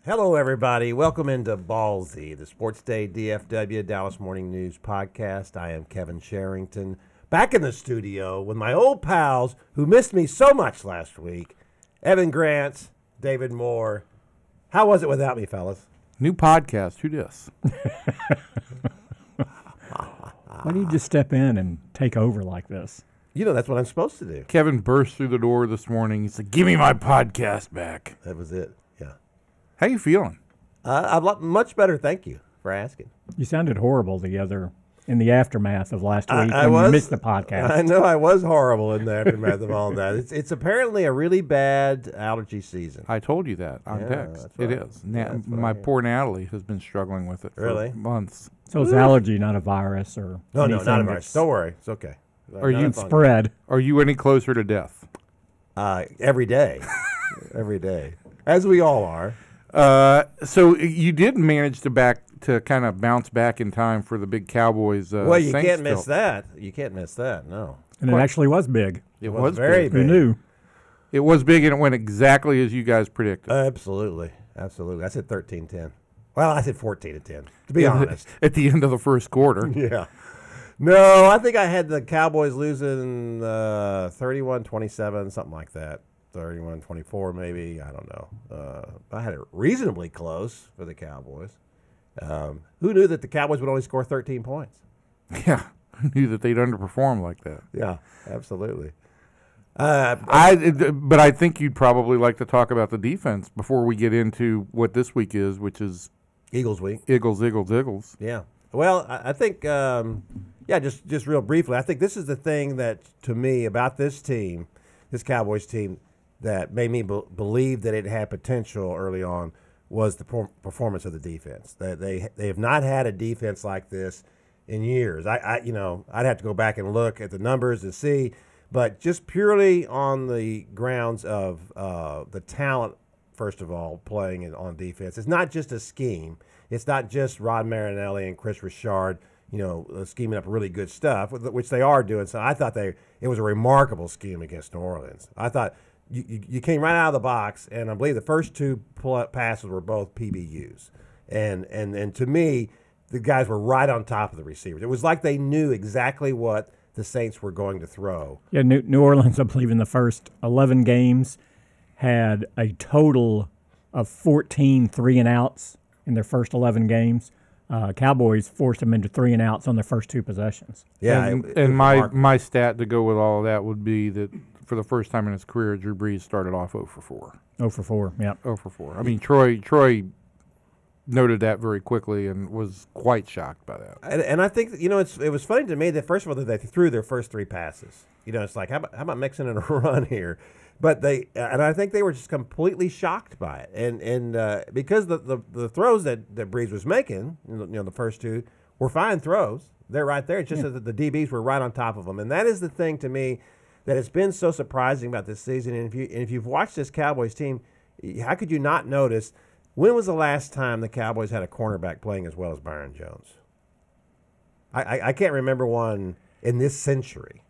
Hello, everybody. Welcome into Ballzy, the SportsDay DFW Dallas Morning News Podcast. I am Kevin Sherrington, back in the studio with my old pals who missed me so much last week, Evan Grant, David Moore. How was it without me, fellas? New podcast. Who dis? Why don't you just step in and take over like this? You know, that's what I'm supposed to do. Kevin burst through the door this morning. He said, "Give me my podcast back." That was it, yeah. How you feeling? I'm much better, thank you for asking. You sounded horrible in the aftermath of last week I when was, you missed the podcast. I know I was horrible in the aftermath of all that. It's apparently a really bad allergy season. I told you that on text. that's right. It is. That's My right. poor Natalie has been struggling with it for Really? months. So it's allergy, not a virus or No, anything not a virus. that's Don't worry, it's okay. Are you spread. Are you any closer to death? Every day, every day, as we all are. So you did manage to kind of bounce back in time for the big Cowboys. Well, you Saints can't miss tilt. that. You can't miss that. No, And it actually was big. It was was very big. big. Who knew? It was big, and it went exactly as you guys predicted. absolutely. I said 13-10. Well, I said 14-10. To be honest. At the end of the first quarter. Yeah. No, I think I had the Cowboys losing 31-27, something like that. 31-24 maybe. I don't know. I had it reasonably close for the Cowboys. Who knew that the Cowboys would only score 13 points? Yeah, I knew that they'd underperform like that. Yeah, absolutely. But I think you'd probably like to talk about the defense before we get into what this week is, which is Eagles week. Eagles. Yeah. Well, I think, just real briefly, I think this is the thing that, to me, about this team, this Cowboys team, that made me believe that it had potential early on was the performance of the defense. They have not had a defense like this in years. I'd have to go back and look at the numbers and see, but just purely on the grounds of the talent, first of all, playing on defense. It's not just a scheme. It's not just Rod Marinelli and Chris Richard, scheming up really good stuff, which they are doing. So I thought it was a remarkable scheme against New Orleans. I thought you came right out of the box, and I believe the first two passes were both PBUs. And to me, the guys were right on top of the receivers. It was like they knew exactly what the Saints were going to throw. Yeah, New Orleans, I believe, in the first 11 games had a total of 14 3-and-outs in their first 11 games. Cowboys forced them into 3-and-outs on their first two possessions. Yeah, and my stat to go with all of that would be that for the first time in his career, Drew Brees started off 0 for 4. 0 for 4, yeah. 0 for 4. I mean, Troy noted that very quickly and was quite shocked by that. And I think, it was funny to me that, first of all, that they threw their first three passes. It's like, how about mixing in a run here? But I think they were just completely shocked by it. And because the throws that Brees was making, the first two, were fine throws. They're right there. It's just that the DBs were right on top of them. And that is the thing to me that has been so surprising about this season. And if you've watched this Cowboys team, how could you not notice, when was the last time the Cowboys had a cornerback playing as well as Byron Jones? I can't remember one in this century.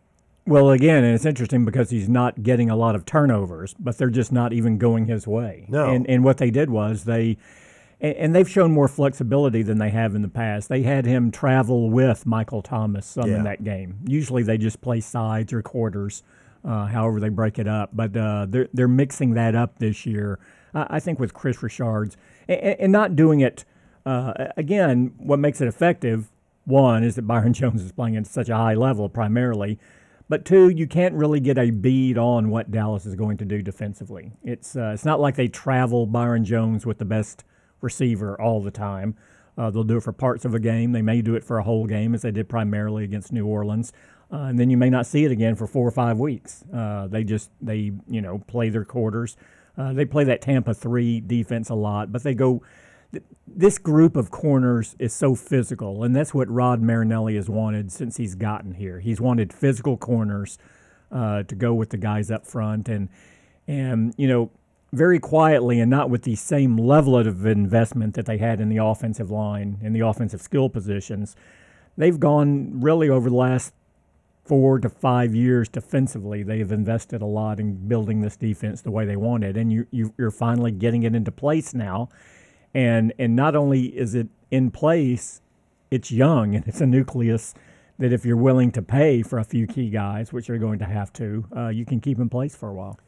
Well, again, and it's interesting because he's not getting a lot of turnovers, but they're just not even going his way. No. And what they did was they've shown more flexibility than they have in the past. They had him travel with Michael Thomas in that game. Usually they just play sides or quarters, however they break it up. But they're mixing that up this year, I think, with Chris Richard's. And not doing it, again, what makes it effective, one, is that Byron Jones is playing at such a high level primarily. But two, you can't really get a bead on what Dallas is going to do defensively. It's not like they travel Byron Jones with the best receiver all the time. They'll do it for parts of a game. They may do it for a whole game, as they did primarily against New Orleans. And then you may not see it again for 4 or 5 weeks. They play their quarters. They play that Tampa 3 defense a lot, but they go. This group of corners is so physical, and that's what Rod Marinelli has wanted since he's gotten here. He's wanted physical corners to go with the guys up front, and very quietly and not with the same level of investment that they had in the offensive line and the offensive skill positions. They've gone really over the last 4 to 5 years defensively. They have invested a lot in building this defense the way they wanted, and you're finally getting it into place now. And not only is it in place, it's young and it's a nucleus that if you're willing to pay for a few key guys, which you're going to have to, you can keep in place for a while.